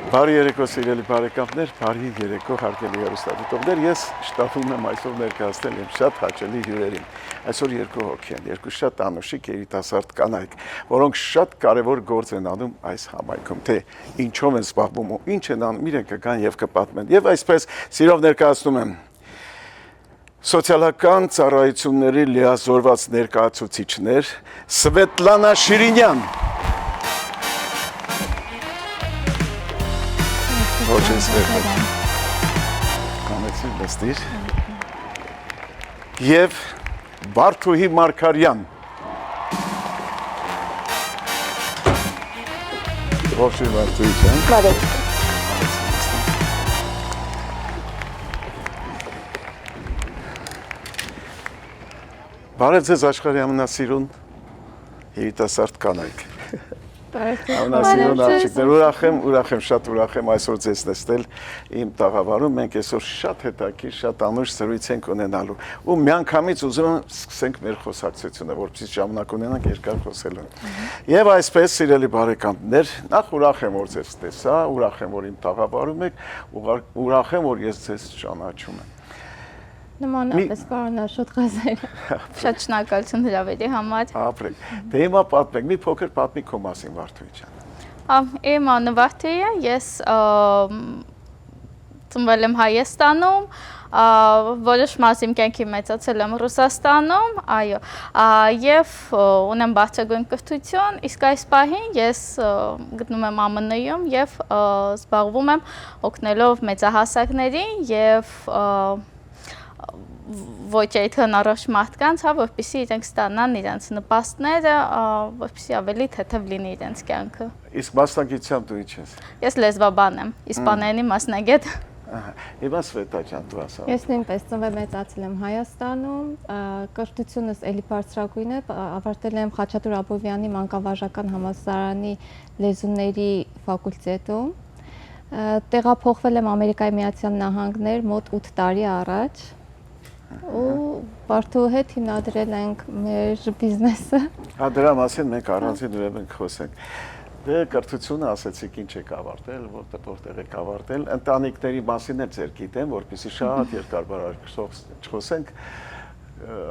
Բարի երեկո սիրելի բարեկամներ, բարի երեկո հարգելի հեռուստադիտողներ, ես շտապում եմ այսօր ներկայացնել իմ շատ հաճելի հյուրերին։ Այսօր երկու հոգի են, երկու շատ անուշիկ երիտասարդ կանայք, որոնք շատ կարևոր գործ են անում այս համայնքում, թե ինչով են զբաղվում ու ինչ են անում, իրենք կգան եւ կպատմեն։ Եվ այսպես սիրով ներկայացնում եմ սոցիալական ծառայությունների լիազորված ներկայացուցիչներ Սվետլանա Շիրինյան Ոչ ես վերջում, կանեցիր լստիր, և Բարդուհի Մարգարյան, ողջույն Բարդուհի ջան, Բարև։ Բարև ձեզ աշխարհի ամենասիրուն երիտասարդ կանայք, ամենասիրուն աղջիկներ, ուրախ եմ, շատ ուրախ եմ այսօր ձեզ տեսնել իմ տաղավարում, մենք այսօր շատ հետաքրքիր, շատ անուշ զրույց ենք ունենալու ու միանգամից ուզում եմ սկսենք մեր խոսակցությունը, որպեսզի ժամանակ ունենանք երկար խոսելու։ Եվ այսպես սիրելի բարեկամներ, նախ ուրախ եմ, որ ձեզ տեսա, ուրախ եմ, որ իմ տաղավարում եք, ուրախ եմ, որ ես ձեզ ճանաչում եմ։ Նմանապես պարոն Աշոտ Ղազարյան, շատ շնորհակալություն հրավերի համար։ Ապրեք, դե հիմա պատմեք, մի փոքր պատմի քո մասին Վարդուհի ջան։ Իմ անունը Վարդուհի է, ես ծնվել եմ Հայաստանում, որոշ մաս իմ կյանքի մեծացել եմ Ռուսաստանում, այո, եւ ունեմ բարձրագույն կրթություն, իսկ այս պահին ես գտնում եմ ԱՄՆ-ում եւ զբաղվում եմ օգնելով մեծահասակներին եւ ոչ այդ հնարավոր մարդկանց, որպեսզի իրենք ստանան իրենց նպաստները, որպեսզի ավելի թեթև լինի իրենց կյանքը։ Իսկ մասնագիտությամբ դու ինչ ես։ Ես լեզվաբան եմ, իսպաներենի մասնագետ։ Եվա Սվետա ջան, դու ասա։ Ես նույնպես ծնվել մեծացել եմ Հայաստանում, կրթությունս էլի բարձրագույն է, ավարտել եմ Խաչատուր Աբովյանի մանկավարժական համալսարանի լեզուների ֆակուլտետում։ Տեղափոխվել եմ Ամերիկայի Միացյալ Նահանգներ մոտ 8 տարի առաջ։ Ու Բարդուհու հետ հիմնադրել ենք մեր բիզնեսը։ Դրա մասին մենք առանձին ուրեմն խոսենք։ Դե կրթությունը ասեցիք ինչ եք ավարտել, որտեղ եք ավարտել, ընտանիքների մասին էլ ձեր գիտեմ, որպեսզի շատ երկար չխոսենք։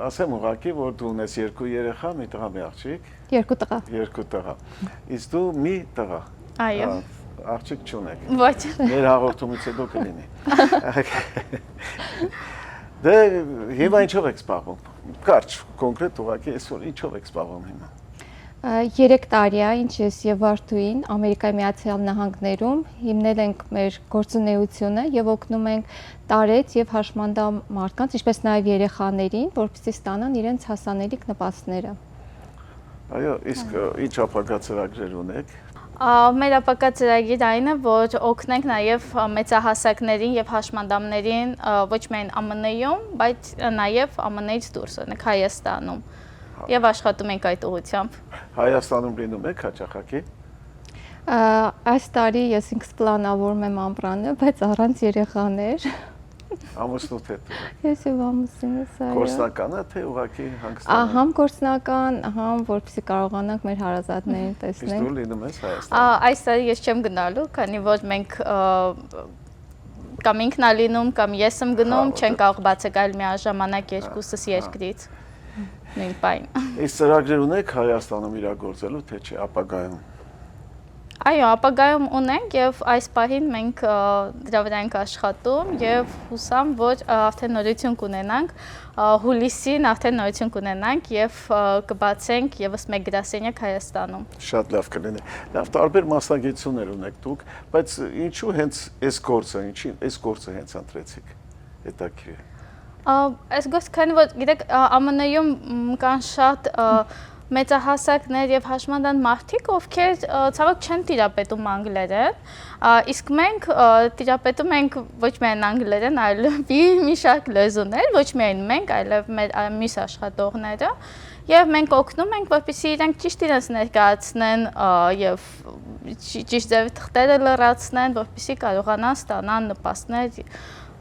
Ասեմ ուղղակի, որ դու ունես 2 երեխա, մի տղա, մի աղջիկ։ 2 տղա։ 2 տղա։ Իսկ դու մի տղա։ Այո։ Աղջիկ չունեք։ Ոչ։ Մեր հաղորդումից հետո կլինի։ Դե հիմա ինչով եք զբաղվում։ Կարճ, կոնկրետ ուղղակի այսօր ինչով եք զբաղվում հիմա։ 3 տարի է, ինչ ես եւ Վարդուհին Ամերիկայի Միացյալ Նահանգներում հիմնել ենք մեր գործունեությունը եւ օգնում ենք տարեց եւ հաշմանդամ մարդկանց, ինչպես նաեւ երեխաներին, որպեսզի ստանան իրենց հասանելիք նպաստները։ Այո, իսկ ինչ ապագա ծրագրեր ունեք։ Մեր ապագա ծրագիրը այն է, որ օգնենք նաև մեծահասակներին եւ հաշմանդամներին ոչ միայն ԱՄՆ-ում, բայց նաև ԱՄՆ-ից դուրս, օրինակ Հայաստանում։ Եվ աշխատում ենք այդ ուղղությամբ։ Հայաստանում լինում եք հաճախակի։ Այս տարի ես ինքս պլանավորում եմ ամռանը, բայց առանց երեխաներ։ Ամուսնուդ հետ։ Ես եւ ամուսինս, այո։ Գործնական է թե ուղղակի հանգստանում։ Համ գործնական, համ որպեսզի կարողանանք մեր հարազատներին տեսնել։ Իսկ դու լինում ես Հայաստանում։ Այս տարի ես չեմ գնալու, քանի որ մենք կամ ինքն է լինում, կամ ես եմ գնում, չեն կարող բացակայել միաժամանակ երկուսս երկրից։ Նույն պայն։ Իսկ ծրագրեր ունեք Հայաստանում իրագործելու, թե չէ ապագայում։ Այո, ապագայում ունենք եւ այս պահին մենք դրա վրա ենք աշխատում եւ հուսամ, որ արդեն նորություն կունենանք, հուլիսին արդեն նորություն կունենանք եւ կբացենք եւս մեկ գրասենյակ Հայաստանում։ Շատ լավ կլինի։ Լավ, տարբեր մասնագիտություններ ունեք դուք, բայց ինչու հենց այս գործը հենց ընտրեցիք։ Հետաքրքիր է։ Այս գործը քանի որ գիտեք ԱՄՆ-ում կան շատ մեծահասակներ եւ հաշմանդամ մարդիկ, ովքեր ցավոք չեն տիրապետում անգլերեն, իսկ մենք տիրապետում ենք ոչ միայն անգլերեն, այլև մի շարք լեզուներ, ոչ միայն մենք, այլև մեր մյուս աշխատողները, եւ մենք օգնում ենք, որպեսզի իրենք ճիշտ իրենց ներկայացնեն եւ ճիշտ ձևի թղթերը լրացնեն, որպեսզի կարողանան ստանան նպաստներ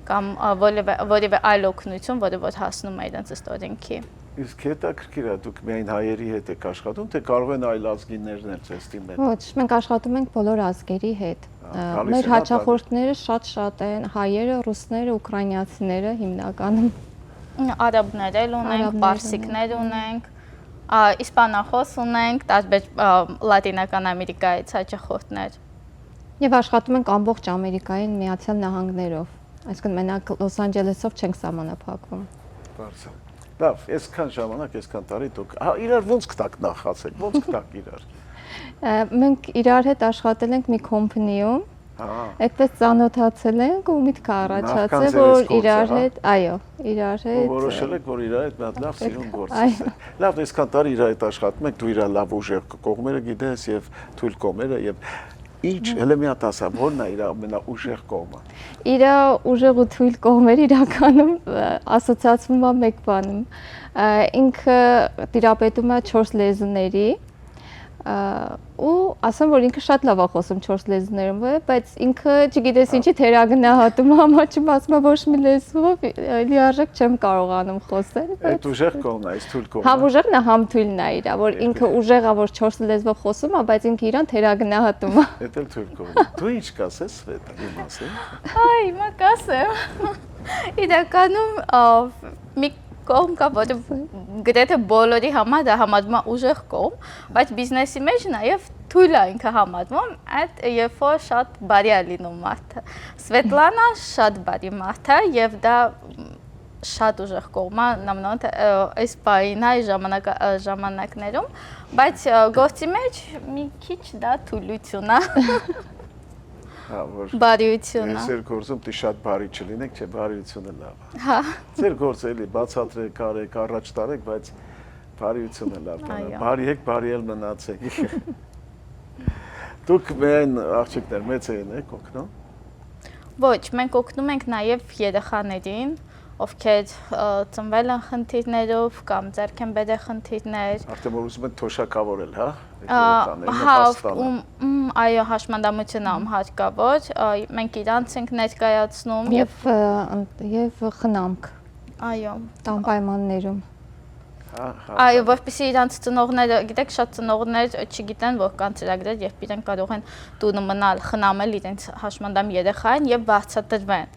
կամ որևէ այլ օգնություն, որը որ հասնում է իրենց ըստ օրենքի։ Իսկ հետաքրքիր է, դուք միայն հայերի հետ եք աշխատում, թե կարող են այլ ազգիներն էլ ձեզ դիմել։ Ոչ, մենք աշխատում ենք բոլոր ազգերի հետ։ Մեր հաճախորդները շատ են, հայերը, ռուսները, ուկրաինացիները հիմնականում։ Արաբներ էլ ունենք, պարսիկներ ունենք, իսպանախոս ունենք, տարբեր Լատինական Ամերիկայից հաճախորդներ։ Եվ աշխատում ենք ամբողջ Ամերիկային Միացյալ Նահանգներով, այսինքն մենակ Լոս Անջելեսով չենք սահմանափակվում։ Բարձր։ Լավ, այսքան ժամանակ, այսքան տարի դուք իրար ոնց կտակ նախացեք, ոնց կտակ իրար։ Մենք իրար հետ աշխատել ենք մի կոմպանիում, այդպես ծանոթացել ենք ու միտք առաջացել, որ իրար հետ, այո, իրար հետ։ Որոշել եք, որ իրար հետ մի հատ լավ սիրուն գործ է։ Լավ, այսքան տարի իրար հետ աշխատում եք, դու իրար լավ ուժեղ կողմերը գիտես եւ թույլ կողմերը եւ Ինչ, հələ մի հատ ասա, որն է իր ամենաուժեղ կողմը։ Իր ուժեղ ու թույլ կողմերը իրականում ասոցիացվում է մեկ բանում։ Ինքը տիրապետում է 4 լեզուների ու ասեմ, որ ինքը շատ լավ է խոսում 4 լեզուներով, բայց ինքը չգիտես ինչի թերագնահատում է, համաչում ասում է ոչ մի լեզվով լիարժեք չեմ կարողանում խոսել։ Այդ ուժեղ կողմն է, այս թույլ կողմը։ Համ ուժեղն է, համ թույլն է իր, որ ինքը ուժեղ է, որ 4 լեզվով խոսում է, բայց ինքը իրան թերագնահատում է։ Դա էլ թույլ կողմն։ Դու ինչ կասես, Սվետա, իմ ասեմ։ Այ, հիմա կասեմ։ Իրականում մի կողմ կա, որը գրեթե բոլորի համար դա համարվում է ուժեղ կողմ, բայց բիզնեսի մեջ նաև թույլ է ինքը համարվում, այդ երբ որ շատ բարի է լինում մարդը։ Սվետլանան շատ բարի մարդ է եւ դա շատ ուժեղ կողմ է նամնոտ այս բային այ ժամանակներում, բայց գործի մեջ մի քիչ դա թույլություն է։ Բարիությունը։ Ձեր գործում դի շատ բարի չլինեք, չէ, բարիությունը լավ է։ Հա։ Ձեր գործը էլի բացատրեք, արեք, առաջ տարեք, բայց բարիությունը լավ է։ Բարի եք, բարի էլ մնացեք։ Դուք միայն աղջիկներ մեծերին եք օգնում։ Ոչ, մենք օգնում ենք նաև երեխաներին, ովքեր ծնվել են խնդիրներով կամ ձեռք են բերել խնդիրներ։ Արդեն որ ուզում են թոշակավորել, հա։ Այո, հաշմանդամությունը հարկավոր, մենք իրանց ենք ներկայացնում եւ խնամք։ Այո, տան պայմաններում։ Այո, որպեսզի իրանց ծնողները, գիտեք, շատ ծնողներ չգիտեն, որ կան ծրագրեր, երբ իրենք կարող են տունը մնալ, խնամել իրենց հաշմանդամ երեխային եւ վարձատրվեն։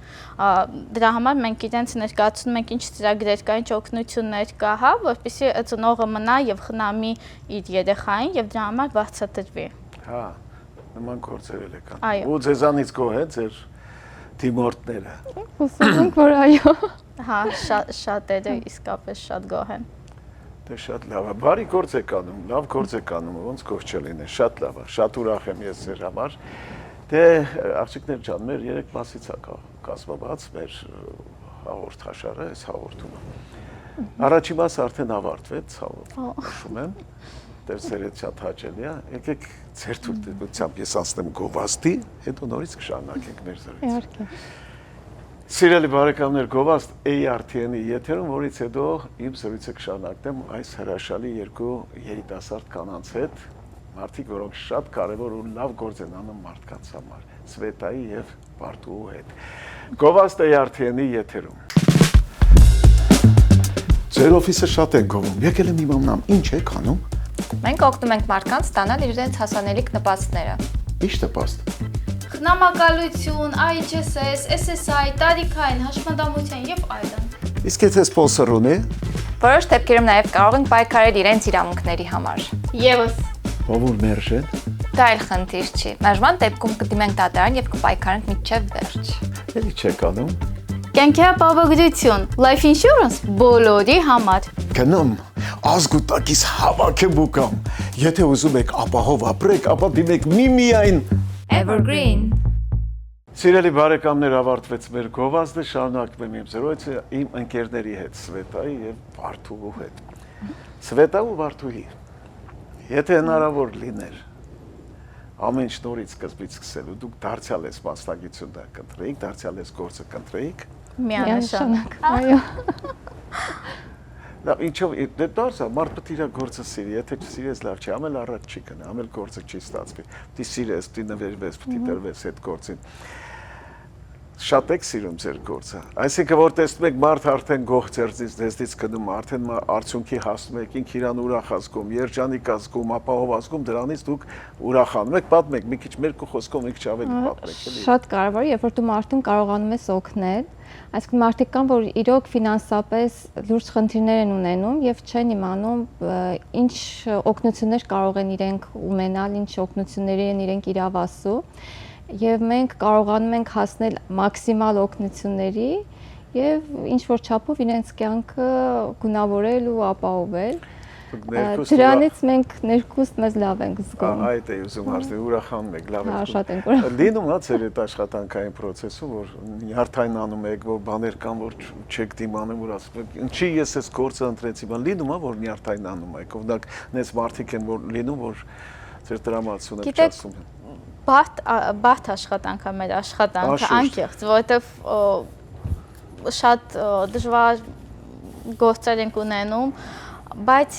Դրա համար մենք իրենց ներկայացնում ենք ինչ ծրագրեր կա, ինչ օգնություններ կա, հա, որպեսզի ծնողը մնա եւ խնամի իր երեխային եւ դրա համար վարձատրվի։ Հա, նման գործեր էլ եկան։ Ու ձեզանից գոհ է ձեր դիմորդները։ Հուսում ենք, որ այո։ Հա, շատերը իսկապես շատ գոհ են։ Դե շատ լավ է, բարի գործ եք անում, լավ գործ եք անում, ոնց գոհ չլինի, շատ լավ է, շատ ուրախ եմ ես ձեր համար։ Դե աղջիկներ ջան, մեր 3 մասից է կազմված մեր հաղորդաշարը, այս հաղորդումը։ Առաջին մասը արդեն ավարտվեց, հիշում եմ, դերսերից շատ հաճելի է, եկեք ձեր թույլտվությամբ ես անցնեմ գովազդի, հետո նորից կշարունակենք մեր զրույցը։ Իհարկե։ Սիրելի բարեկամներ, գովազդ ARTN-ի եթերում, որից հետո իմ զրույցը կշարունակեմ այս հրաշալի 2 երիտասարդ կանանց հետ, մարդիկ, որոնք շատ կարևոր ու լավ գործ են անում մարդկանց համար, Սվետայի եւ Բարդուհու հետ։ Գովազդ ARTN-ի եթերում։ Ձեր օֆիսը շատ են գովում, եկել եմ իմանամ, ինչ եք անում։ Մենք օգնում ենք մարդկանց ստանալ իրենց հասանելիք նպաստները։ Ինչ նպաստ։ Խնամակալություն, IHSS, SSI, տարիքային, հաշմանդամության եւ այլն։ Իսկ եթե սպոնսոր ունի։ Որոշ դեպքերում նաև կարող ենք պայքարել իրենց իրավունքների համար։ Եվս։ Ով որ մերժ է։ Դա էլ խնդիր չի։ Մերժման դեպքում կդիմենք դատարան եւ կպայքարենք մինչեւ վերջ։ Էլի չեք անում։ Կյանքի ապահովություն, life insurance բոլորի համար։ Գնում, ազգուտակից հավաքեմ ու կամ։ Եթե ուզում եք ապահով ապրեք, ապա դիմեք միմիայն Evergreen։ Սիրելի բարեկամներ, ավարտվեց մեր գովազդը, շարունակում եմ իմ զրույցը իմ ընկերների հետ, Սվետայի եւ Բարդուհու հետ։ Սվետա ու Բարդուհի, եթե հնարավոր լիներ, ամեն ինչ նորից սկզբից սկսելու, դուք դարձյալ ես մասնագիտությունը կընտրեիք, դարձյալ ես գործը կընտրեիք։ Միանշանակ։ Այո։ Լավ, ինչով դե դարձա, մարդ պետք է իր գործը սիրի, եթե չսիրես լավ չի, ամել առաջ չի գնա, ամել գործը չի ստացվի։ Պետք է սիրես, պետք է նվերվես, պետք է տրվես այդ գործին։ շատ եք սիրում ձեր գործը։ Այսինքն որ տեսնում եք մարդ արդեն գող ձեզնից գնում, արդեն արդյունքի հասնում եք, ինք իրան ուրախ ազգում, երջանիկ ազգում, ապահով ազգում, դրանից դուք ուրախանում եք, պատմեք, մի քիչ մեր խոսքով մի քիչ ավելի պատմեք, էլի։ Շատ կարևոր է, երբ որ դու մարդուն կարողանում ես օգնել, այսինքն մարդիկ կան, որ իրոք ֆինանսապես լուրջ խնդիրներ են ունենում եւ չեն իմանում ինչ օգնություններ կարող են իրենք ունենալ, ինչ օգնությունների են իրենք իրավասու եւ մենք կարողանում ենք հասնել մաքսիմալ օգնությունների եւ ինչ որ չափով իրենց կյանքը գունավորել ու ապահովել։ Դրանից մենք ներքուստ մեզ լավ ենք զգում։ Այդ է ուզում հարցնել, ուրախանում եք, լավ եք։ Շատ ենք ուրախանում։ Լինում է ձեր այդ աշխատանքային process-ում, որ նյարդայնանում եք, որ բաներ կան, որ չեք դիմանում, որ ասում եք, ինչի ես այս գործը ընտրեցի, բան լինում է, որ նյարդայնանում եք, օրինակ, նենց մարդիկ են, որ լինում, որ ձեր տրամադրությունը չասում են։ Բարդ աշխատանք է մեր աշխատանքը, անկեղծ, որովհետև շատ դժվար գործեր ենք ունենում, բայց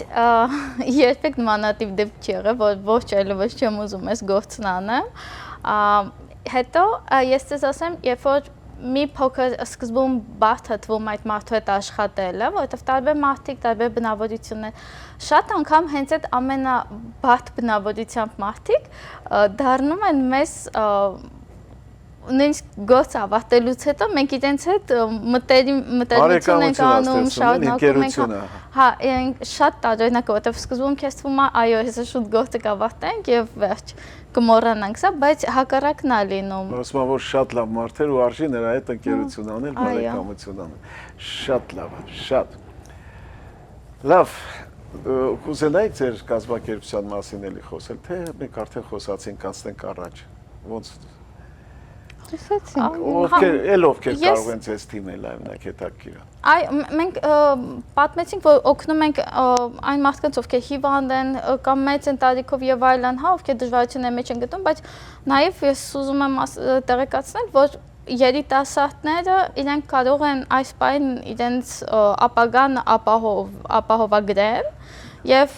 երբեք նմանատիպ դեպք չի եղել, որ ոչ այլևս չեմ ուզում այս գործն անեմ։ Հետո ես ձեզ ասեմ, երբ որ մի փոքր սկզբում բարդ է թվում այդ մարդու հետ աշխատելը, որովհետև տարբեր մարդիկ, տարբեր բնավորություններ, շատ անգամ հենց այդ ամենաբարդ բնավորությամբ մարդիկ դառնում են մեզ նույնիսկ գործ ավարտելուց հետո մենք իրենց հետ մտերմություն ենք անում, շարունակում ենք, հա, շատ տարօրինակ է, որովհետև սկզբում քեզ թվում է, այո, հեսա շուտ գործը կավարտենք եւ վերջ կմոռանանք սա, բայց հակառակն է լինում։ Ասում եմ, որ շատ լավ մարդեր ու արժի նրա հետ ընկերություն անել, բարեկամություն անել։ Շատ լավ է, շատ։ Լավ, կուզենայի ձեր կազմակերպության մասին էլի խոսել, թե մենք արդեն խոսացինք, անցնենք առաջ։ Ոնց Ովքեր կարող են ձեզ թիմել, այմնակ հետաքրքիր է։ Այ մենք պատմեցինք, որ օգնում ենք այն մարդկանց, ովքեր հիվանդ են կամ մեծ են տարիքով եւ այլն, հա, ովքեր դժվարությունների մեջ են գտնում, բայց նաեւ ես ուզում եմ տեղեկացնել, որ երիտասարդները իրենք կարող են այս պահին իրենց ապագան ապահովագրեն եւ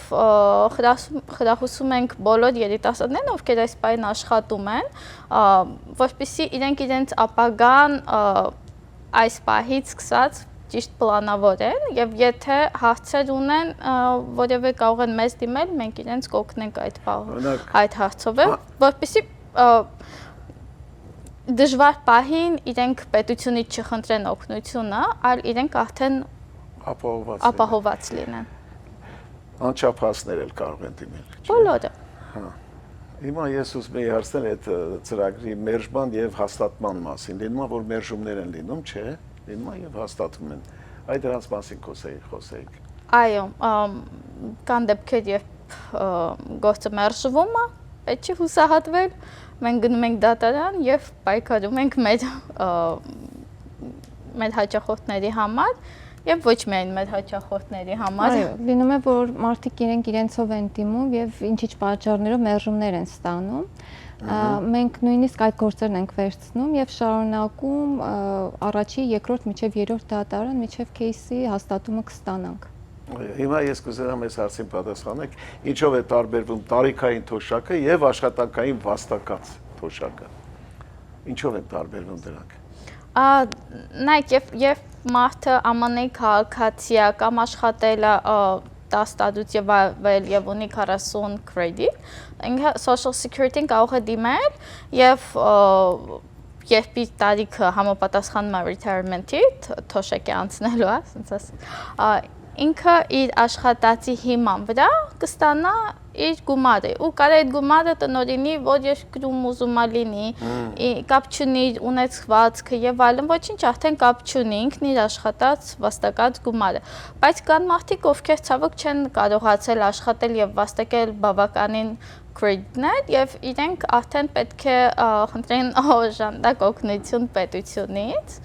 խրախուսում ենք բոլոր երիտասարդներին, ովքեր այս պահին աշխատում են, որպեսզի իրենց ապագան այս պահից սկսած ճիշտ պլանավորեն եւ եթե հարցեր ունեն, որևէ կարող են մեզ դիմել, մենք իրենց կօգնենք այդ հարցով, որպեսզի դժվար պահին իրենք պետությունից չխնդրեն օգնությունը, այլ իրենք արդեն ապահովված լինեն։ Անչափահասներ էլ կարող են դիմել։ Բոլորը։ Հա։ Հիմա ես ուզում եմ հարցնել այդ ծրագրի մերժման եւ հաստատման մասին։ Լինում է, որ մերժումներ են լինում, չէ՞։ Լինում է եւ հաստատում են։ Այդ դրանց մասին խոսեիք։ Այո, կան դեպքեր, երբ գործը մերժվում է, պետք չի հուսահատվել, մենք գնում ենք դատարան եւ պայքարում ենք մեր հաճախորդների համար եւ ոչ միայն մեր հաճախորդների համար։ Այո, լինում է, որ մարդիկ իրենցով են դիմում եւ ինչ-ինչ պատճառներով մերժումներ են ստանում։ Մենք նույնիսկ այդ գործերն ենք վերցնում եւ շարունակում առաջի, երկրորդ, մինչեւ երրորդ դատարան, մինչեւ кейսի հաստատումը կստանանք։ Հիմա ես կուզենամ այս հարցին պատասխանեք, ինչով է տարբերվում տարիքային թոշակը եւ աշխատանքային վաստակած թոշակը։ Ինչով են տարբերվում դրանք։ Նայեք, երբ մարդը ԱՄՆ-ի քաղաքացի է կամ աշխատել է 10 տարուց եւ ավել եւ ունի 40 credit, ինքը social security-ին կարող է դիմել եւ երբ իր տարիքը համապատասխանում է retirement-ի, թոշակի անցնելու է, ասենց ասած, ինքը իր աշխատածի հիման վրա կստանա իր գումարը ու կարա այդ գումարը տնօրինի, որ երկրում ուզում է լինի, կապ չունի ունեցվածքը եւ այլն, ոչինչ արդեն կապ չունի, ինքն իր աշխատած վաստակած գումարը։ Բայց կան մարդիկ, ովքեր ցավոք չեն կարողացել աշխատել եւ վաստակել բավականին credit-ներ եւ իրենք արդեն պետք է խնդրեն օժանդակ օգնություն պետությունից,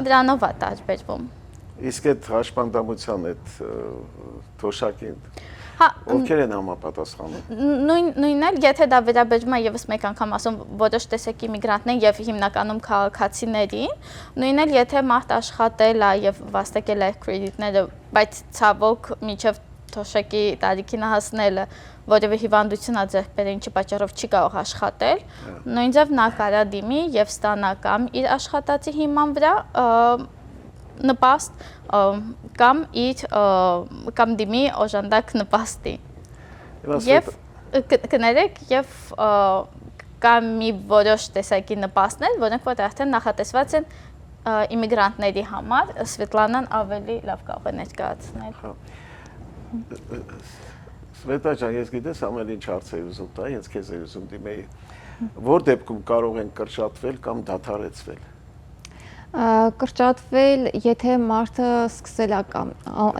դրանով է տարբերվում։ Իսկ այդ հաշմանդամության այդ թոշակին ովքեր են համապատասխանում։ Նույնն էլ, եթե դա վերաբերում է եւս մեկ անգամ ասում որոշ տեսակի միգրանտներ եւ հիմնականում քաղաքացիներին, նույնն էլ, եթե մարդ աշխատել է եւ վաստակել է credit-ները, բայց ցավոք մինչեւ թոշակի տարիքին հասնելը որևէ հիվանդություն ձեռք բերել, ինչի պատճառով չի կարող աշխատել, նույնձև նա կարա դիմի եւ ստանա կամ իր աշխատածի հիման վրա նպաստ կամ դիմի օժանդակ նպաստի։ Եվ կներեք եւ կամ մի որոշ տեսակի նպաստներ, որոնք որ արդեն նախատեսված են իմիգրանտների համար, Սվետլանան ավելի լավ կարող է ներկայացնել։ Սվետա ջան, ես գիտես ամեն ինչ հարց էի ուզում տա, ես քեզ էի ուզում դիմեի։ Որ դեպքում կարող են կրճատվել կամ դադարեցվել։ Կրճատվել, եթե մարդը սկսել է կամ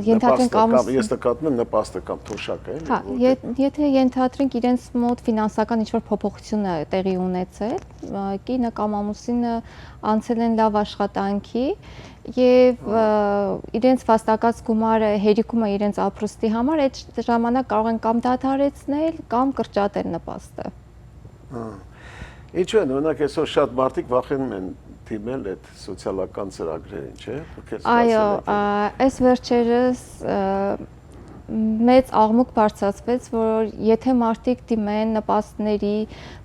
ենթադրենք ամուսին։ Ես նկատում եմ նպաստը կամ թոշակը, էլի։ Հա, եթե ենթադրենք իրենց մոտ ֆինանսական ինչ-որ փոփոխություն է տեղի ունեցել, կինը կամ ամուսինը անցել են լավ աշխատանքի եւ իրենց վաստակած գումարը հերիքում է իրենց ապրուստի համար, այդ ժամանակ կարող են կամ դադարեցնել կամ կրճատել նպաստը։ Ինչու՞ են, օրինակ այսօր շատ մարդիկ վախենում են դիմել այդ սոցիալական ծրագրերին, չէ՞։ Այո, այս վերջերս մեծ աղմուկ բարձրացվեց, որ եթե մարդիկ դիմեն նպաստների,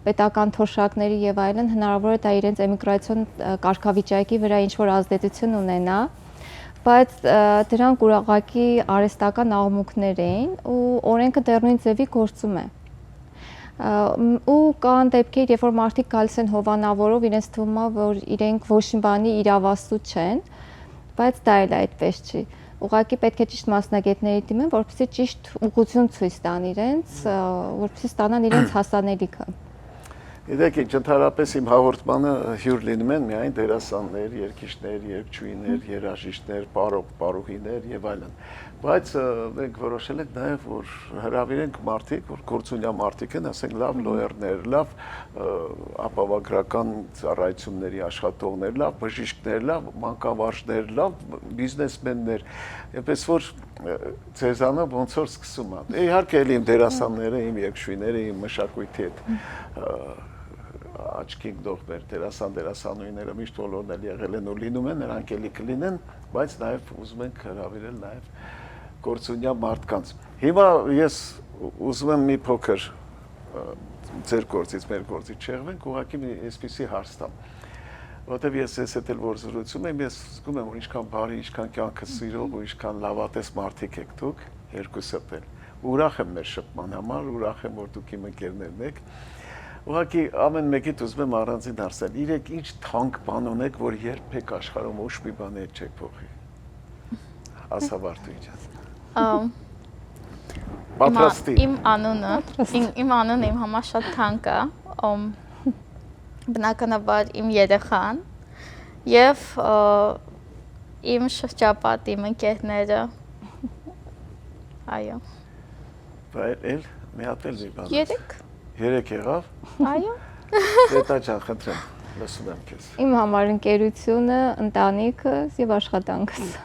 պետական թոշակների եւ այլն, հնարավոր է դա իրենց էմիգրացիոն կարգավիճակի վրա ինչ-որ ազդեցություն ունենա, բայց դրանք ուղղակի արհեստական աղմուկներ էին ու օրենքը դեռ նույն ձևի գործում է։ Ու կան դեպքեր, երբ որ մարդիկ գալիս են հովանավորով, իրենց թվում է, որ իրենք ոչ մի բանի իրավասու չեն, բայց դա էլ այդպես չի։ Ուղղակի պետք է ճիշտ մասնագետների դիմեն, որպեսզի ճիշտ ուղղություն ցույց տան իրենց, որպեսզի ստանան իրենց հասանելիքը։ Գիտեք, ընդհանրապես իմ հաղորդմանը հյուր լինում են միայն դերասաններ, երգիչներ, երգչուհիներ, երաժիշտներ, պարուհիներ եւ այլն։ Բայց մենք որոշել ենք նաեւ, որ հրավիրենք մարդիկ, որ գործունյա մարդիկ են, ասենք լավ լոյերներ, լավ ապավագրական ծառայությունների աշխատողներ, լավ բժիշկներ, լավ մանկավարժներ, լավ բիզնեսմեններ, այնպես որ ձեզանով ոնց որ սկսում է։ Իհարկե էլի իմ դերասանները, իմ երգչուհիները, իմ մշակույթի հետ աչքի գդողներ, դերասանուհիները միշտ բոլորն էլ եղել են ու լինում են, նրանք էլի կլինեն, բայց նաև ուզում ենք հրավիրել նաև գործունյա մարդկանց։ Հիմա ես ուզում եմ մի փոքր ձեր գործից, մեր գործից չեղվենք, ուղղակի մի այսպիսի հարց տամ։ Որտեւ ես ես էլ որ զրուցում եմ, ես զգում եմ, որ ինչքան բարի, ինչքան կյանքը սիրող ու ինչքան լավատես մարդիկ եք դուք, երկուսդ էլ։ Ուրախ եմ մեր շփման համար, ուրախ եմ, որ դուք իմ ընկերներն եք։ Ուղղակի ամեն մեկիդ ուզում եմ առանձին հարցնել, իրեք ինչ թանկ բան ունեք, որ երբեք աշխարհում ոչ մի բան էլ չեք փոխի։ Ասա Վարդուհի ջան։ Պատրաստի։ Իմ անունը իմ համար շատ թանկ է, բնականաբար իմ երեխան եւ իմ շրջապատի իմ ընկերները։ Այո։ Բայց մի հատ էլ մի բան։ Երեք եղավ։ Այո։ Պետա ջան, խնդրեմ, լսում եմ քեզ։ Իմ համար ընկերությունը, ընտանիքս եւ աշխատանքս։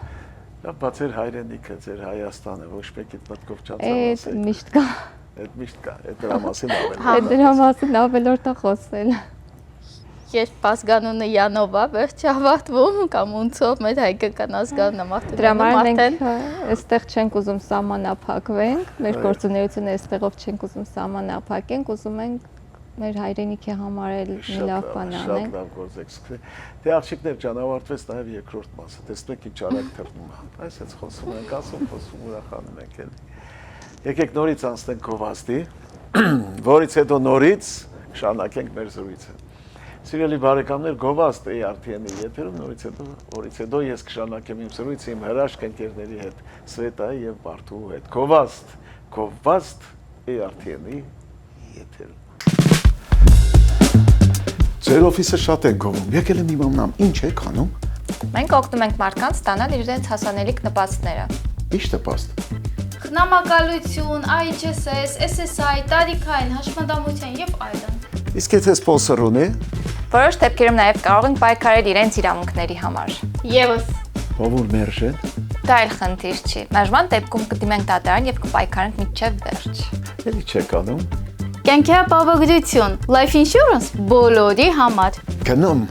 Լավ, բա ձեր հայրենիքը, ձեր Հայաստանը ոչ մեկիդ մտքով չանցնի։ Այդ միշտ կա։ Այդ միշտ կա, այդ դրա մասին ավելի։ Այդ դրա մասին ավելորդ է խոսել։ Երբ ազգանունը Յանով է, վերջի ավարտվում կամ ունցով մեր հայկական ազգանունը մարդու։ Դրա համար մենք այստեղ չենք ուզում սահմանափակվենք, մեր գործունեությունը այստեղով չենք ուզում սահմանափակենք, ուզում ենք մեր հայրենիքի համար էլ մի լավ բան անենք։ Շատ լավ գործ եք սկսել։ Դե աղջիկներ ջան, ավարտվեց նաև երկրորդ մասը։ Տեսնում եք ինչ արագ թռնում է։ Այս էս խոսում ենք, ասում, խոսում, ուրախանում ենք էլի։ Եկեք նորից անցնենք գովազդի, որից հետո նորից շարունակենք մեր զրույցը։ Սիրելի բարեկամներ, գովազդ ARTN-ի եթերում նորից հետո ես կշարունակեմ իմ զրույցը իմ հրաշք ընկերների հետ, Սվետայի եւ Վարդուհու հետ։ Գովազդ ARTN-ի եթերում։ Ձեր օֆիսը շատ են գովում, եկել եմ իմանամ, ինչ եք անում։ Մենք օգնում ենք մարդկանց ստանալ իրենց հասանելիք նպաստները։ Ինչ նպաստ։ Խնամակալություն, IHSS, SSI, տարիքային, հաշմանդամության եւ այլն։ Իսկ եթե սպոնսոր ունի, Որոշ դեպքերում նաև կարող ենք պայքարել իրենց իրավունքների համար։ Եվս։ ով որ մերժ է։ Դա այլ խնդիր չի։ Մերժման դեպքում կդիմենք դատարան եւ կպայքարենք մինչեւ վերջ։ Էլի չեք անում։ Կյանքի ապահովագրություն, life insurance բոլորի համար։ Գնում,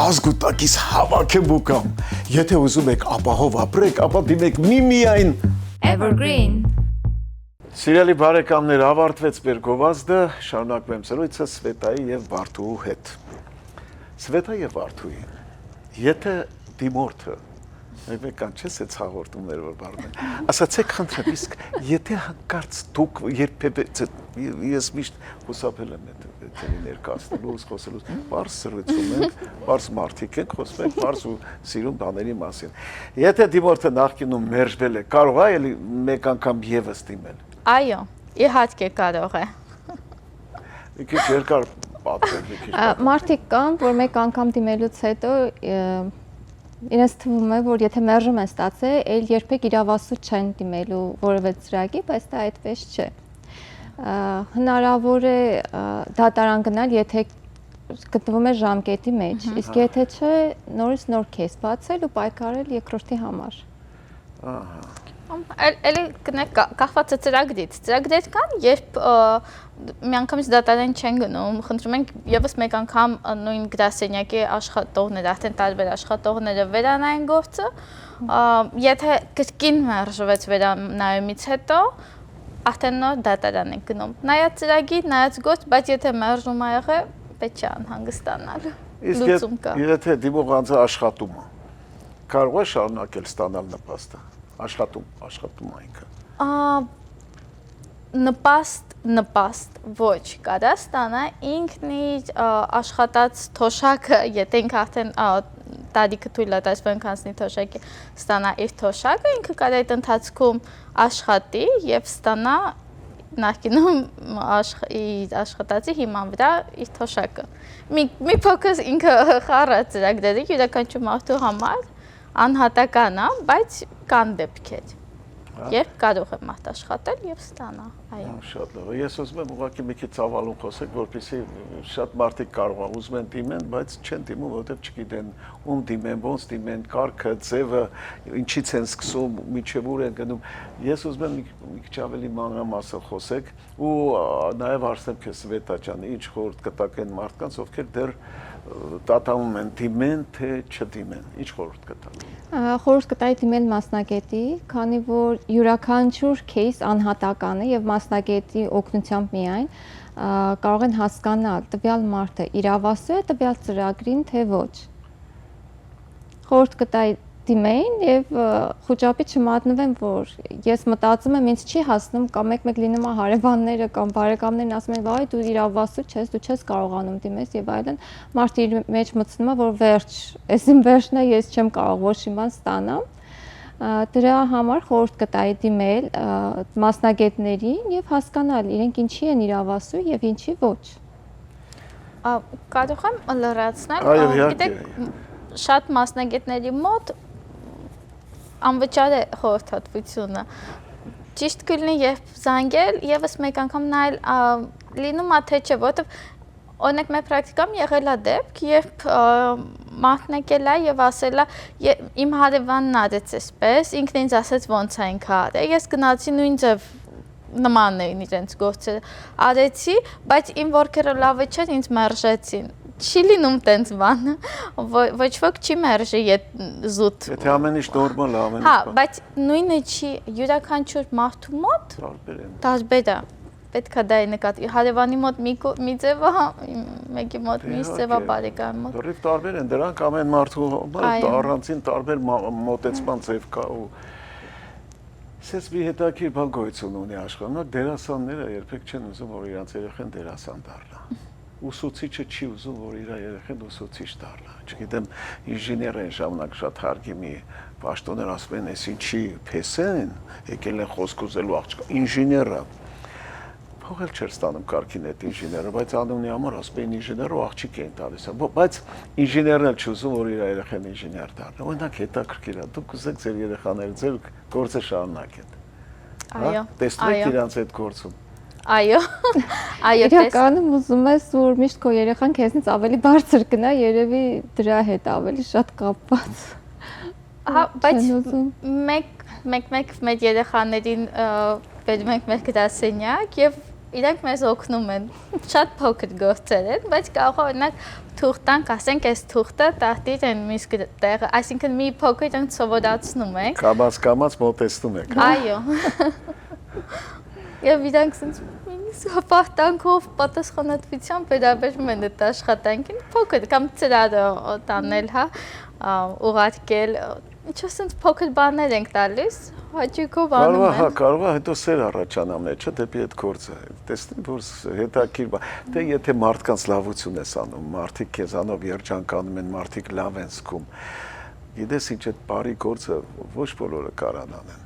ազգուտակից հավաքեմ ու կամ։ Եթե ուզում եք ապահով ապրեք, ապա դիմեք միմիայն Evergreen Սիրելի բարեկամներ, ավարտվեց մեր գովազդը, շարունակում եմ զրույցը Սվետայի եւ Վարդուհու հետ։ Սվետա եւ Վարդուհի, եթե դիմորդը Մեկան չես է ցաղորդումներ որ բառն են։ Ասացեք խնդրեմ, իսկ եթե հանկարծ դուք երբևէ ես միշտ հուսափել եմ այդ ներկայացնելու, խոսելու, բարձ սրություն ենք, բարձ մարդիկ ենք, խոսում ենք բարձ ու սիրուն բաների մասին։ Եթե դիմորդը նախկինում մերժվել է, կարող է էլի մեկ անգամ եւս դիմել։ Այո, իհարկե կարող է։ Մի քիչ երկար պատմել, մի քիչ։ Մարդիկ կան, որ մեկ անգամ դիմելուց հետո իրենց թվում է, որ եթե մերժում են ստացել, այլ երբեք իրավասու չեն դիմելու որևէ ծրագի, բայց դա այդպես չէ։ Հնարավոր է դատարան գնալ, եթե գտնվում է ժամկետի մեջ, իսկ եթե չէ, նորից նոր քեյս բացել ու պայքարել երկրորդի համար։ Էլի կախված է ծրագրից։ Ծրագրեր կան, երբ միանգամից դատարան չեն գնում, խնդրում ենք եւս մեկ անգամ նույն գրասենյակի աշխատողները, արդեն տարբեր աշխատողները վերանային գործը, եթե կրկին մերժվեց վերանայումից հետո, արդեն նոր դատարան են գնում։ Նայած ծրագիր, նայած գործ, բայց եթե մերժում ա եղել, պետք է անհանգստանալ։ Իսկ եթե դիմող անձը աշխատում է, կարող է շարունակել ստանալ նպաստը։ Աշխատում այնքը։ Նպաստ ոչ կարա ստանա ինքն իր աշխատած թոշակը, եթե ինքը արդեն տարիքը թույլ է տալիս, որ ինքը անցնի թոշակի, ստանա իր թոշակը, ինքը կարա այդ ընթացքում աշխատի եւ ստանա նախկինում իր աշխատածի հիման վրա իր թոշակը։ Մի փոքր ինքը խառը ծրագրերը յուրաքանչյուր մարդու համար անհատական է, բայց կան դեպքեր, երբ կարող է մարդ աշխատել եւ ստանա, այո։ Շատ լավ։ Ես ուզում եմ ուղղակի մի քիչ ցավալուն խոսեք, որպեսզի շատ մարդիկ կարող են ուզում են դիմեն, բայց չեն դիմում, որովհետեւ չգիտեն ում դիմեն, ոնց դիմեն, կարգը, ձևը, ինչից են սկսում, միջև ուր են գնում։ Ես ուզում եմ մի քիչ ավելի մանրամասն խոսեք ու նաեւ հարցնեմ քեզ Սվետա ջան, ինչ խորհուրդ կտաք այն մարդկանց, ովքեր դեռ տատանում են դիմեն, թե չդիմեն, ինչ խորհուրդ կտաք։ Խորհուրդ կտայի դիմել մասնագետի, քանի որ յուրաքանչյուր кейս անհատական է եւ մասնագետի օգնությամբ միայն կարող են հասկանալ տվյալ մարդը իրավասու է տվյալ ծրագրին, թե ոչ։ Խորհուրդ կտայի դիմեին եւ խոճապի չմատնվեն, որ ես մտածում եմ ինձ չի հասնում կամ մեկ լինում է հարևանները կամ բարեկամներն ասում են վայ դու իրավասու չես, դու չես կարողանում դիմես եւ այլն, մարդը իր մեջ մտցնում է, որ վերջ, այսին վերջն է, ես չեմ կարող ոչ մի բան ստանամ։ Դրա համար խորհուրդ կտայի դիմել մասնագետներին եւ հասկանալ իրենք ինչի են իրավասու եւ ինչի ոչ։ Կարող եմ լրացնել, Այո, գիտեք, շատ մասնագետների մոտ անվճար է խորհրդատվությունը։ Ճիշտ կլինի երբ զանգել, եւս մեկ անգամ նայել լինում է թե չէ, որովհետեւ օրինակ մեր պրակտիկայում եղել է դեպք, երբ մարդն եկել է եւ ասել է իմ հարևանն արեց այսպես, ինքն ինձ ասեց ոնց է ինքը արել, ես գնացի նույն ձև նմանն էին իրենց գործերը արեցի, բայց իմ ворքերը լավը չէր, ինձ մերժեցին։ Չի լինում տենց բան, ոչ ոք չի մերժի զուտ։ Եթե ամեն ինչ նորմալ է, ամեն ինչ։ Հա, բայց նույնը չի յուրաքանչյուր մարդու մոտ տարբեր է։ Պետք է դա նկատի։ Հարևանի մոտ մի ձև է, մեկի մոտ մյուս ձև է, բարեկամի մոտ։ Դեռ տարբեր են, դրանք ամեն մարդու առանձին տարբեր մոտեցման ձև կա ու Սենց մի հետաքրքիր բան գոյություն ունի աշխարհում, դերասանները երբեք չեն ուզում, որ իրանց երեխեն դերասան դառնա։ Ուսուցիչը չի ուզում, որ իր երեխեն ուսուցիչ դառնա։ Չգիտեմ, ինժեներ են ժամանակ շատ հարգի մի պաշտոններ ասում են, այս ինչի փեսեն, եկել են խոսք ուզելու աղջկա, ինժեները։ Փողել չէր ստանում կարգին այդ ինժեները, բայց անունի համար ասում են ինժեները ու աղջիկ էին տալիս։ Բայց ինժեներն էլ չուզում, որ իր երեխեն ինժեներ դառնա։ Օրինակ հետաքրքիր է, դուք ուզեք ձեր երեխաները ձեր գործը շարունակեն։ Այո։ Տեսնում եք իրանց այդ գործում։ Այո։ Այո, իրականում ուզում ես, որ միշտ քո երեխան քեզնից ավելի բարձր գնա, երևի դրա հետ ավելի շատ կապված։ Հա, բայց մեկ մեր երեխաներին բերում ենք մեր գրասենյակ եւ իրանք մեզ օգնում են։ Շատ փոքր գործեր են, բայց կարող է օրինակ թուղթանք, ասենք այս թուղթը տարտիր են միս տեղը, այսինքն մի փոքր իրանք սովորացնում ենք։ Կամաց մոտեցնում եք։ Այո։ Եվ իրանք ասենց հպարտանքով պատասխանատվությամբ վերաբերում են այդ աշխատանքին, փոքր կամ ծրարը տանել, հա, ուղարկել, ինչ ասենց փոքր բաներ ենք տալիս, հաճույքով անում են։ Կարող է հետո սեր առաջանա մեջը դեպի այդ գործը։ Տեսնի, որ հետաքրքիր բան։ Դե եթե մարդկանց լավություն ես անում, մարդիկ քեզանով երջանկանում են, մարդիկ լավ են զգում։ Գիտես ինչ այդ բարի գործը ոչ բոլորը կարան անեն։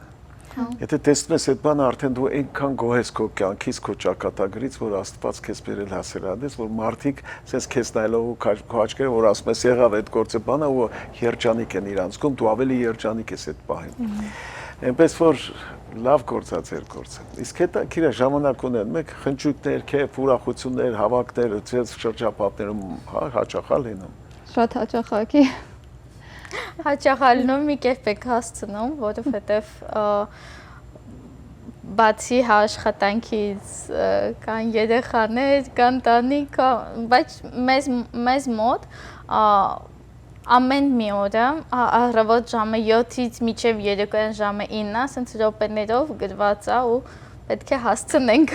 Եթե տեսնում ես այդ բանը, արդեն դու այնքան գոհ ես քո կյանքից, քո ճակատագրից, որ Աստված քեզ բերել հասելադես, որ մարդիկ sense քեզ նայելով ու քո աչքերը, որ ասում ես եղավ այդ գործը բանը ու երջանիկ են իրանց զգում, դու ավելի երջանիկ ես այդ պահին։ Այնպես որ լավ գործած էր գործը։ Իսկ հետա քիրա ժամանակ ունեն, մեկ խնջույքներ, քեֆ, ուրախություններ, հավաքներ, ցած շրջապատներում հաճախալ լինում։ Շատ հաճախակի։ Հաճախալնում մի կերպ եք հասցնում, որովհետև բացի աշխատանքից կան երեխաներ, կան տանիք, բայց մեզ մոտ ամեն մի օրը առավոտ ժամը 7-ից մինչև երեկոյան ժամը 9, ասենց րոպեներով գրված է ու պետք է հասցնենք։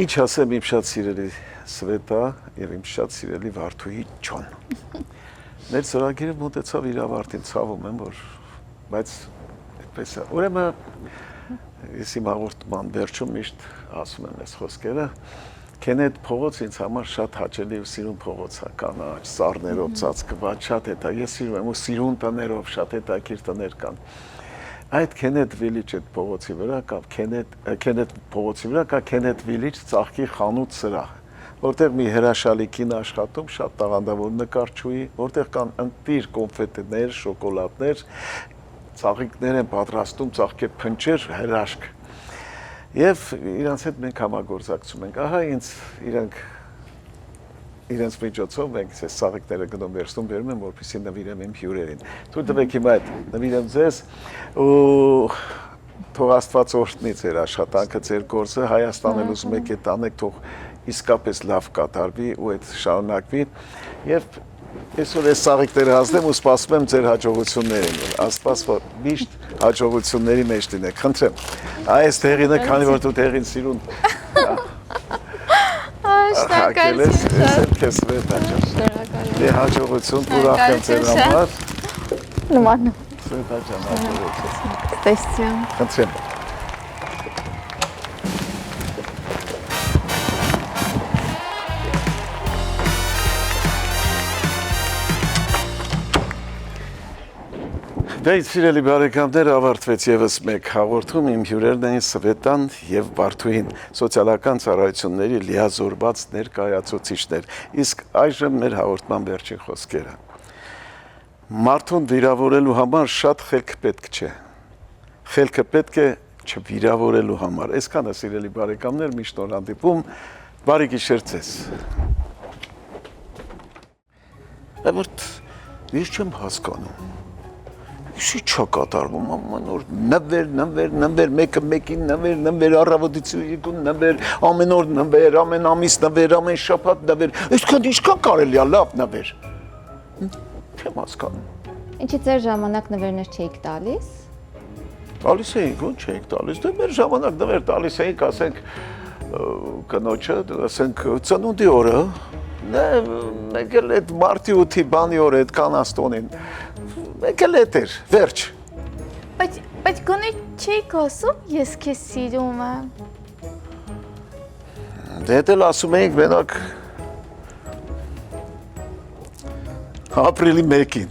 Ինչ ասեմ իմ շատ սիրելի Սվետա եւ իմ շատ սիրելի Վարդուհի ջան։ Մեր ծրագիրը մոտեցավ իր ավարտին, ցավում եմ, որ բայց այդպես է։ Ուրեմն ես իմ հաղորդման վերջում միշտ ասում եմ այս խոսքերը, Քենեթ փողոց ինձ համար շատ հաճելի ու սիրուն փողոց է, կանաչ, սառներով ծածկված, շատ հետա, ես սիրում եմ ու սիրուն տներով, շատ հետաքրքիր տներ կան։ Այդ Քենեթ Village այդ փողոցի վրա կա Քենեթ փողոցի վրա կա Քենեթ Village ծաղկի խանութ սրահ, որտեղ մի հրաշալի կին աշխատում, շատ տաղանդավոր նկարչուհի, որտեղ կան ընտիր կոնֆետներ, շոկոլադներ, ծաղիկներ են պատրաստում, ծաղկե փնջեր, հրաշք։ Եվ իրանց հետ մենք համագործակցում ենք, ահա իրենց միջոցով մենք այս ծաղիկները գնում վերցնում բերում եմ, որպեսզի նվիրեմ իմ հյուրերին։ Թույլ տվեք հիմա այդ նվիրեմ ձեզ ու թող Աստված օրհնի ձեր աշխատանքը, ձեր գործը, Հայաստանել ուզում եք այդ անեք, թող իսկապես լավ կատարվի ու այդ շարունակվի եւ այսօր այս ծաղիկները հանձնեմ ու սպասում եմ ձեր հաջողություններին, որ Աստված որ միշտ հաջողությունների մեջ լինեք, խնդրեմ։ Այս տեղինը, քանի որ դու տեղին սիրուն Շնորհակալ ես քեզ վետ աջող։ Դե հաջողություն, ուրախ եմ ձեր համար։ Նման։ Սվետա ջան, հաջողություն։ Տեսցիան։ Խնդրեմ։ Դե սիրելի բարեկամներ, ավարտվեց եւս մեկ հաղորդում, իմ հյուրերն էին Սվետան եւ Վարդուհին, սոցիալական ծառայությունների լիազորված ներկայացուցիչներ։ Իսկ այժմ մեր հաղորդման վերջին խոսքերը։ Մարդուն վիրավորելու համար շատ խելք պետք չէ։ Խելքը պետք է չվիրավորելու համար։ Այսքանը սիրելի բարեկամներ, միշտ նոր հանդիպում, բարի գիշեր ձեզ։ Բայց ես չեմ հասկանում։ Ինչի՞ չա կատարվում ամեն օր նվեր, մեկը մեկին նվեր, առավոտից նվեր, ամեն օր նվեր, ամեն ամիս նվեր, ամեն շաբաթ նվեր, այսքան ինչքան կարելի է լավ նվեր։ Չեմ հասկանում։ Ինչի ձեր ժամանակ նվերներ չէիք տալիս։ Տալիս էինք, ո՞նց չէինք տալիս։ Դե մեր ժամանակ նվեր տալիս էինք, ասենք կնոջը, ասենք ծնունդի օրը, մեկ էլ այդ մարտի 8-ի բանի օրը այդ կանաստոնին մեկ էլ էդ էր, վերջ։ Բայց գոնե չեք ասում, ես քեզ սիրում եմ։ Դե էլ ասում էինք մենակ ապրիլի 1-ին։